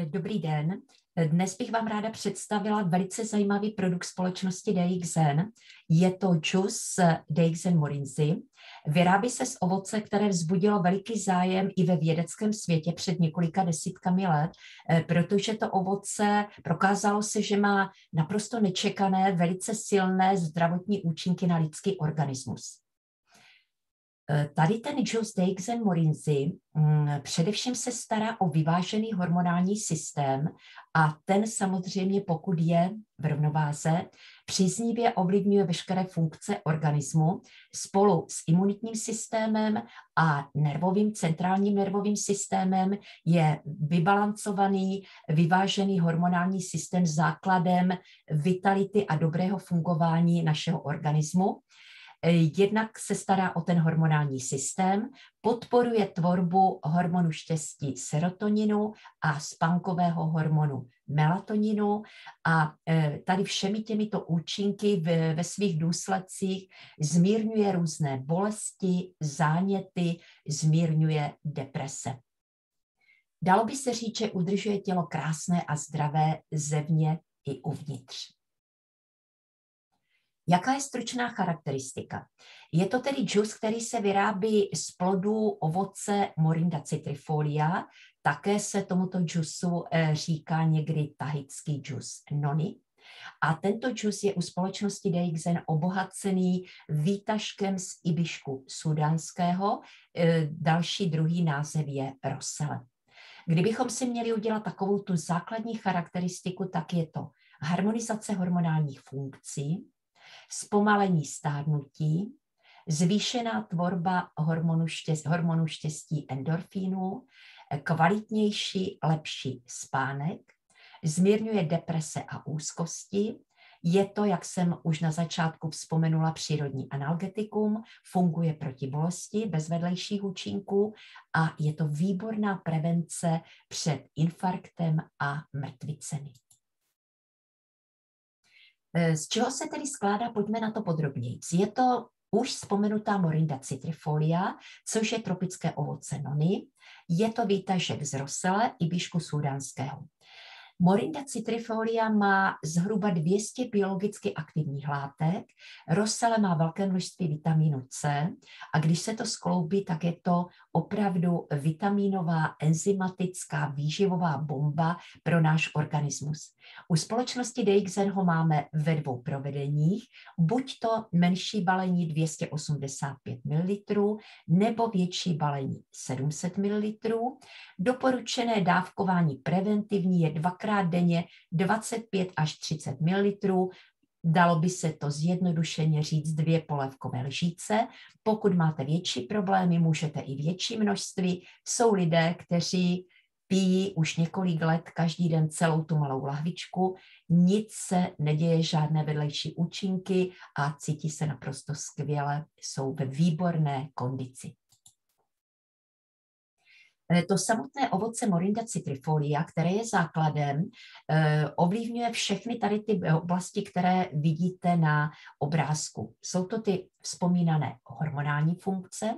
Dobrý den. Dnes bych vám ráda představila velice zajímavý produkt společnosti DXN. Je to džus DXN Morinzy. Vyrábí se z ovoce, které vzbudilo veliký zájem i ve vědeckém světě před několika desítkami let, protože to ovoce prokázalo se, že má naprosto nečekané, velice silné zdravotní účinky na lidský organismus. Tady ten džus DXN Morinzy především se stará o vyvážený hormonální systém a ten samozřejmě, pokud je v rovnováze, příznivě ovlivňuje veškeré funkce organismu spolu s imunitním systémem a centrálním nervovým systémem je vybalancovaný, vyvážený hormonální systém základem vitality a dobrého fungování našeho organismu. Jednak se stará o ten hormonální systém, podporuje tvorbu hormonu štěstí serotoninu a spánkového hormonu melatoninu a tady všemi těmito účinky ve svých důsledcích zmírňuje různé bolesti, záněty, zmírňuje deprese. Dalo by se říct, že udržuje tělo krásné a zdravé zevně i uvnitř. Jaká je stručná charakteristika? Je to tedy džus, který se vyrábí z plodů ovoce Morinda citrifolia. Také se tomuto džusu říká někdy tahitský džus noni. A tento džus je u společnosti DXN obohacený výtažkem z ibišku sudánského. Další druhý název je roselle. Kdybychom si měli udělat takovou tu základní charakteristiku, tak je to harmonizace hormonálních funkcí, zpomalení stárnutí, zvýšená tvorba hormonu štěstí endorfínů, kvalitnější, lepší spánek, zmírňuje deprese a úzkosti. Je to, jak jsem už na začátku vzpomenula, přírodní analgetikum, funguje proti bolesti bez vedlejších účinků a je to výborná prevence před infarktem a mrtvicemi. Z čeho se tedy skládá? Pojďme na to podrobněji. Je to už vzpomenutá Morinda citrifolia, což je tropické ovoce noni. Je to výtažek z roselle ibišku sudánského. Morinda citrifolia má zhruba 200 biologicky aktivních látek, roselle má velké množství vitamínu C a když se to skloubí, tak je to opravdu vitaminová, enzymatická, výživová bomba pro náš organismus. U společnosti DXN ho máme ve dvou provedeních, buď to menší balení 285 ml nebo větší balení 700 ml. Doporučené dávkování preventivní je dvakrát denně 25 až 30 ml. Dalo by se to zjednodušeně říct 2 polévkové lžíce. Pokud máte větší problémy, můžete i větší množství. Jsou lidé, kteří pijí už několik let každý den celou tu malou lahvičku, nic se neděje, žádné vedlejší účinky a cítí se naprosto skvěle, jsou ve výborné kondici. To samotné ovoce Morinda citrifolia, které je základem, ovlivňuje všechny tady ty oblasti, které vidíte na obrázku. Jsou to ty vzpomínané hormonální funkce,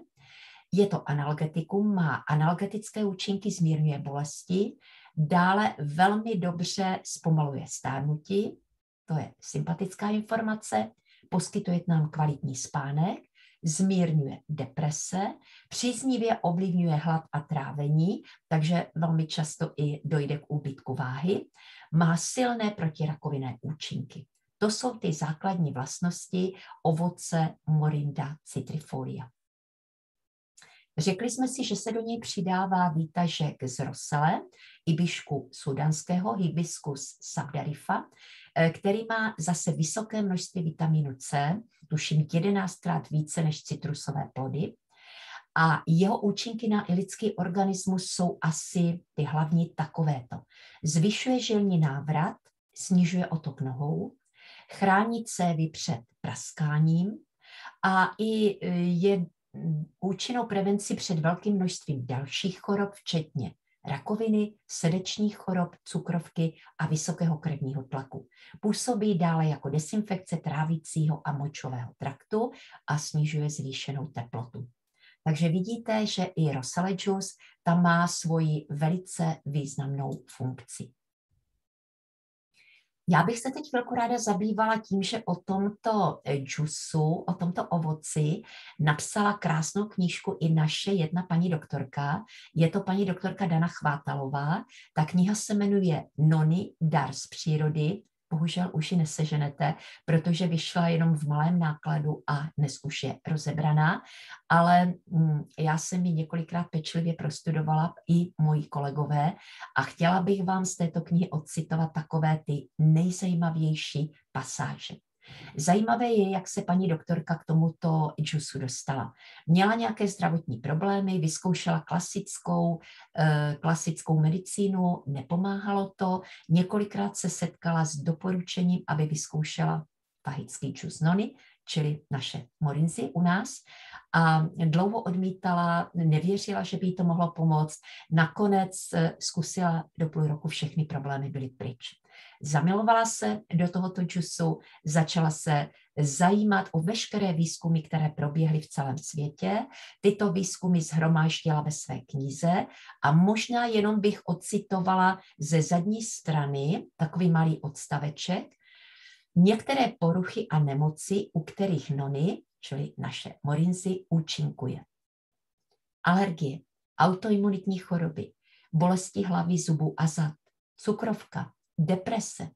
je to analgetikum, má analgetické účinky, zmírňuje bolesti, dále velmi dobře zpomaluje stárnutí, to je sympatická informace, poskytuje nám kvalitní spánek, zmírňuje deprese, příznivě ovlivňuje hlad a trávení, takže velmi často i dojde k úbytku váhy, má silné protirakovinné účinky. To jsou ty základní vlastnosti ovoce Morinda citrifolia. Řekli jsme si, že se do něj přidává výtažek z roselle, ibišku sudánského, Hibiscus sabdarifa, který má zase vysoké množství vitamínu C, tuším 11krát více než citrusové plody. A jeho účinky na lidský organismus jsou asi ty hlavní takovéto. Zvyšuje žilní návrat, snižuje otok nohou, chrání cévy před praskáním a i je účinnou prevenci před velkým množstvím dalších chorob, včetně rakoviny, srdečních chorob, cukrovky a vysokého krevního tlaku. Působí dále jako dezinfekce trávicího a močového traktu a snižuje zvýšenou teplotu. Takže vidíte, že i Rosella Juice tam má svoji velice významnou funkci. Já bych se teď chvilku ráda zabývala tím, že o tomto džusu, o tomto ovoci napsala krásnou knížku i naše jedna paní doktorka. Je to paní doktorka Dana Chvátalová. Ta kniha se jmenuje Nony, dar z přírody. Bohužel už ji neseženete, protože vyšla jenom v malém nákladu a dnes už je rozebraná, ale já jsem ji několikrát pečlivě prostudovala i moji kolegové a chtěla bych vám z této knihy odcitovat takové ty nejzajímavější pasáže. Zajímavé je, jak se paní doktorka k tomuto džusu dostala. Měla nějaké zdravotní problémy, vyzkoušela klasickou medicínu, nepomáhalo to, několikrát se setkala s doporučením, aby vyzkoušela fahický džus nony, čili naše morinzy u nás, a dlouho odmítala, nevěřila, že by jí to mohlo pomoct. Nakonec zkusila do půl roku, všechny problémy byly pryč. Zamilovala se do tohoto džusu, začala se zajímat o veškeré výzkumy, které proběhly v celém světě. Tyto výzkumy shromáždila ve své knize a možná jenom bych odcitovala ze zadní strany takový malý odstaveček. Některé poruchy a nemoci, u kterých nony, čili naše morinzy, účinkuje. Alergie, autoimunitní choroby, bolesti hlavy, zubů a zad, cukrovka, deprese,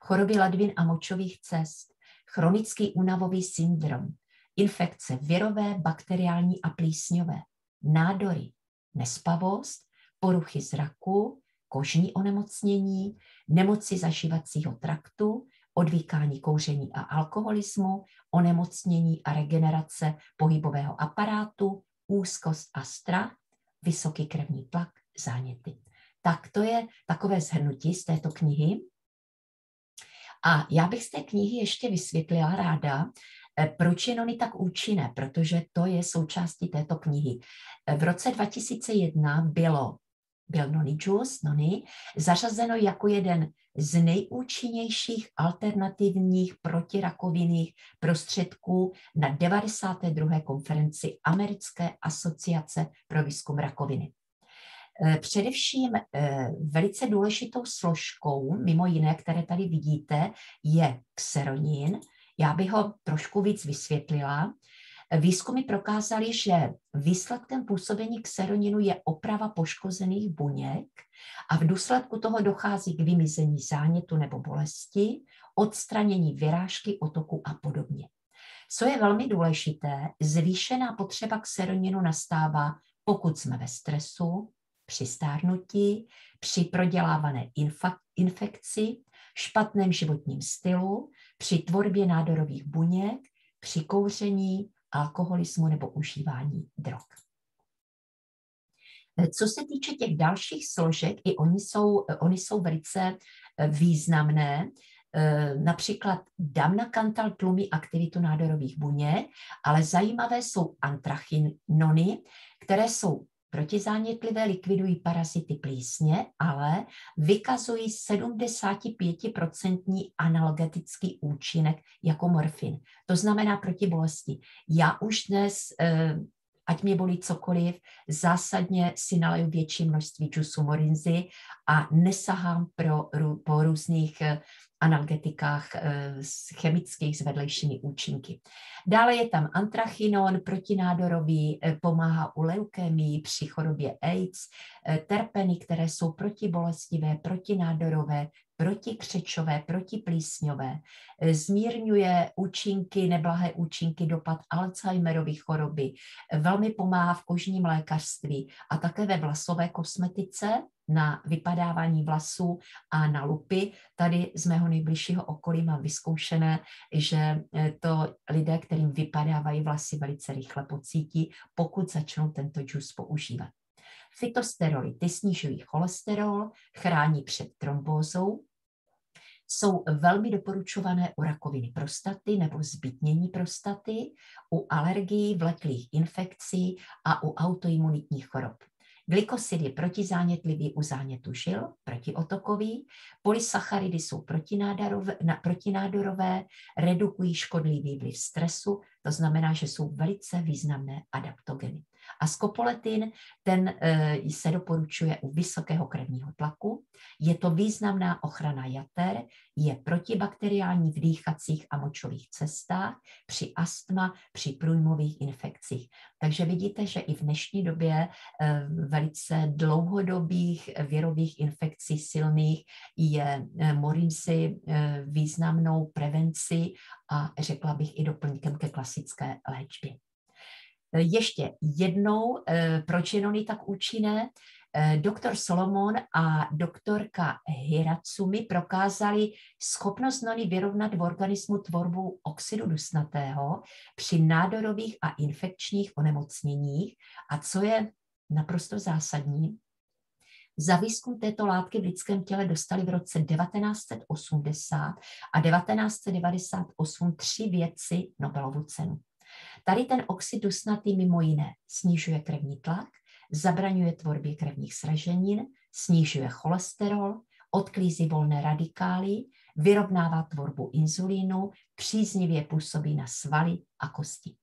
choroby ledvin a močových cest, chronický únavový syndrom, infekce virové, bakteriální a plísňové, nádory, nespavost, poruchy zraku, kožní onemocnění, nemoci zažívacího traktu, odvykání kouření a alkoholismu, onemocnění a regenerace pohybového aparátu, úzkost a strach, vysoký krevní tlak, záněty. Tak to je takové shrnutí z této knihy. A já bych z té knihy ještě vysvětlila ráda, proč je nony tak účinné, protože to je součástí této knihy. V roce 2001 byl nony juice, nony, zařazeno jako jeden z nejúčinnějších alternativních protirakovinných prostředků na 92. konferenci Americké asociace pro výzkum rakoviny. Především velice důležitou složkou, mimo jiné, které tady vidíte, je xeronin. Já bych ho trošku víc vysvětlila. Výzkumy prokázaly, že výsledkem působení xeroninu je oprava poškozených buněk a v důsledku toho dochází k vymizení zánětu nebo bolesti, odstranění vyrážky, otoku a podobně. Co je velmi důležité, zvýšená potřeba xeroninu nastává, pokud jsme ve stresu, při stárnutí, při prodělávané infekci, špatném životním stylu, při tvorbě nádorových buněk, při kouření, alkoholismu nebo užívání drog. Co se týče těch dalších složek, i oni jsou velice významné. Například damnakantal tlumí aktivitu nádorových buněk, ale zajímavé jsou antrachinony, které jsou protizánětlivé, likvidují parazity plísně, ale vykazují 75% analgetický účinek jako morfin. To znamená proti bolesti. Já už dnes, ať mě bolí cokoliv, zásadně si naleju větší množství džusu morinzy a nesahám po různých analgetikách chemických s vedlejšími účinky. Dále je tam antrachinon, protinádorový, pomáhá u leukémii, při chorobě AIDS, terpeny, které jsou protibolestivé, protinádorové, protikřečové, protiplísňové, zmírňuje účinky, neblahé účinky, dopad Alzheimerovy choroby, velmi pomáhá v kožním lékařství a také ve vlasové kosmetice, na vypadávání vlasů a na lupy. Tady z mého nejbližšího okolí mám vyzkoušené, že to lidé, kterým vypadávají vlasy, velice rychle pocítí, pokud začnou tento džus používat. Fytosteroly, ty snižují cholesterol, chrání před trombózou, jsou velmi doporučované u rakoviny prostaty nebo zbytnění prostaty, u alergií, vleklých infekcí a u autoimunitních chorob. Glykosid je protizánětlivý u zánětu žil, protiotokový, polysacharidy jsou protinádorové, redukují škodlivý vliv stresu, to znamená, že jsou velice významné adaptogeny. A scopoletin, ten se doporučuje u vysokého krevního tlaku. Je to významná ochrana jater, je protibakteriální v dýchacích a močových cestách, při astma, při průjmových infekcích. Takže vidíte, že i v dnešní době velice dlouhodobých virových infekcí silných je morinci významnou prevenci a řekla bych i doplňkem ke klasické léčbě. Ještě jednou, proč je noni tak účinné? Doktor Solomon a doktorka Hiratsumi prokázali schopnost noni vyrovnat v organismu tvorbu oxidu dusnatého při nádorových a infekčních onemocněních. A co je naprosto zásadní, za výzkum této látky v lidském těle dostali v roce 1980 a 1998 3 vědci Nobelovu cenu. Tady ten oxid dusnatý mimo jiné snižuje krevní tlak, zabraňuje tvorbě krevních sraženin, snižuje cholesterol, odklízí volné radikály, vyrovnává tvorbu inzulínu, příznivě působí na svaly a kosti.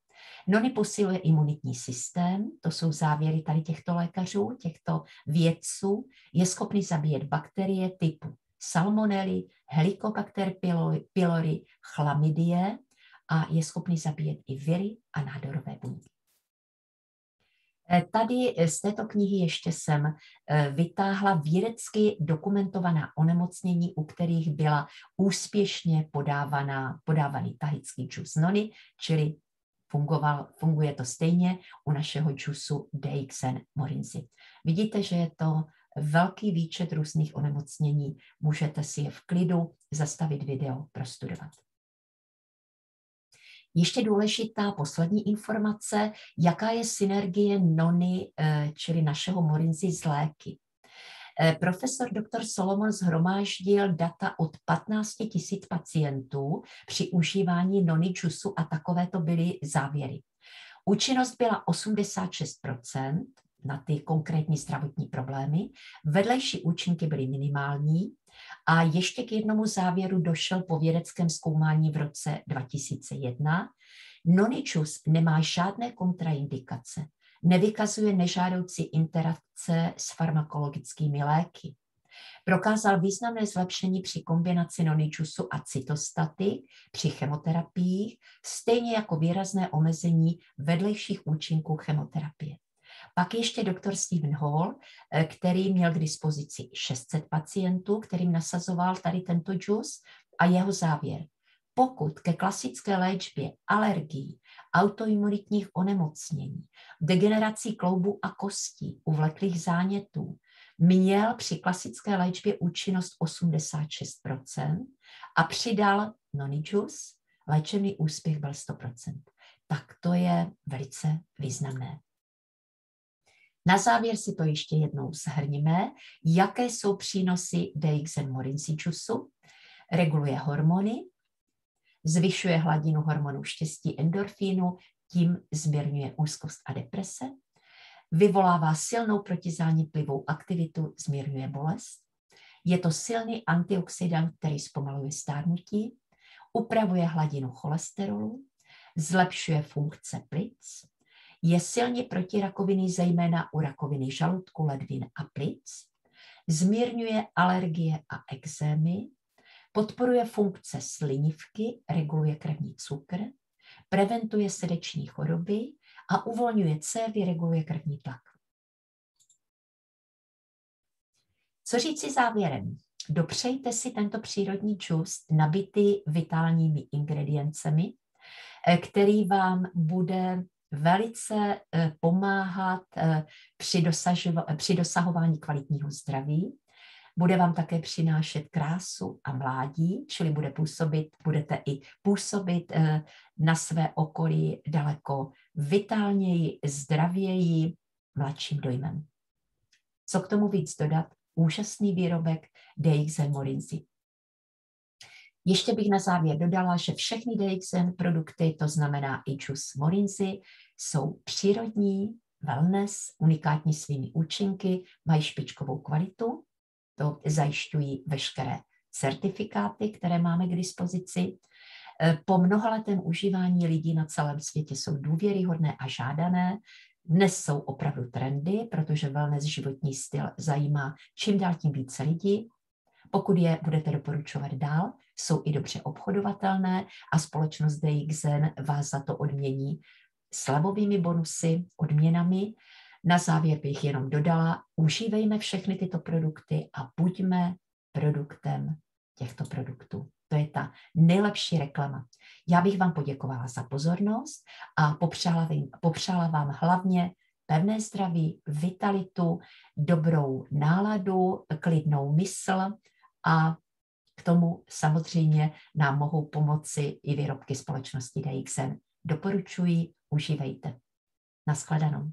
Noni posiluje imunitní systém, to jsou závěry tady těchto lékařů, těchto vědců, je schopný zabíjet bakterie typu salmonely, helicobacter pylori, chlamydie a je schopný zabíjet i viry a nádorové buňky. Tady z této knihy ještě jsem vytáhla vědecky dokumentovaná onemocnění, u kterých byla úspěšně podávaný tahický džus noni, čili funguje to stejně u našeho džusu DXN Morinzy. Vidíte, že je to velký výčet různých onemocnění. Můžete si je v klidu zastavit video, prostudovat. Ještě důležitá poslední informace, jaká je synergie noni, čili našeho Morinzy s léky. Profesor dr. Solomon shromáždil data od 15 000 pacientů při užívání noni džusu a takovéto byly závěry. Účinnost byla 86% na ty konkrétní zdravotní problémy, vedlejší účinky byly minimální a ještě k jednomu závěru došel po vědeckém zkoumání v roce 2001. Noni džus nemá žádné kontraindikace. Nevykazuje nežádoucí interakce s farmakologickými léky. Prokázal významné zlepšení při kombinaci noni džusu a cytostatik při chemoterapiích, stejně jako výrazné omezení vedlejších účinků chemoterapie. Pak ještě doktor Stephen Hall, který měl k dispozici 600 pacientů, kterým nasazoval tady tento džus a jeho závěr. Pokud ke klasické léčbě alergií, autoimunitních onemocnění, degenerací kloubů a kostí, uvleklých zánětů, měl při klasické léčbě účinnost 86% a přidal noni džus, léčebný úspěch byl 100%. Tak to je velice významné. Na závěr si to ještě jednou shrníme, jaké jsou přínosy DXN Morinzy džusu. Reguluje hormony, zvyšuje hladinu hormonu štěstí endorfínu, tím zmírňuje úzkost a deprese, vyvolává silnou protizánětlivou aktivitu, zmírňuje bolest, je to silný antioxidant, který zpomaluje stárnutí, upravuje hladinu cholesterolu, zlepšuje funkce plic, je silně protirakovinný, zejména u rakoviny žaludku, ledvin a plic, zmírňuje alergie a ekzémy, podporuje funkce slinivky, reguluje krevní cukr, preventuje srdeční choroby a uvolňuje cévy, reguluje krevní tlak. Co říci závěrem? Dopřejte si tento přírodní džus nabitý vitálními ingrediencemi, který vám bude velice pomáhat při dosahování kvalitního zdraví. Bude vám také přinášet krásu a mládí, čili budete i působit na své okolí daleko vitálněji, zdravěji, mladším dojmem. Co k tomu víc dodat? Úžasný výrobek DXN Morinzy. Ještě bych na závěr dodala, že všechny DXN produkty, to znamená i džus Morinzy, jsou přírodní, wellness, unikátní svými účinky, mají špičkovou kvalitu, to zajišťují veškeré certifikáty, které máme k dispozici. Po mnohaletém užívání lidí na celém světě jsou důvěryhodné a žádané. Dnes jsou opravdu trendy, protože wellness životní styl zajímá čím dál tím více lidí. Pokud je budete doporučovat dál, jsou i dobře obchodovatelné a společnost DXN vás za to odmění slevovými bonusy, odměnami. Na závěr bych jenom dodala, užívejme všechny tyto produkty a buďme produktem těchto produktů. To je ta nejlepší reklama. Já bych vám poděkovala za pozornost a popřála vám hlavně pevné zdraví, vitalitu, dobrou náladu, klidnou mysl a k tomu samozřejmě nám mohou pomoci i výrobky společnosti DXN. Doporučuji, užívejte. Naschledanou.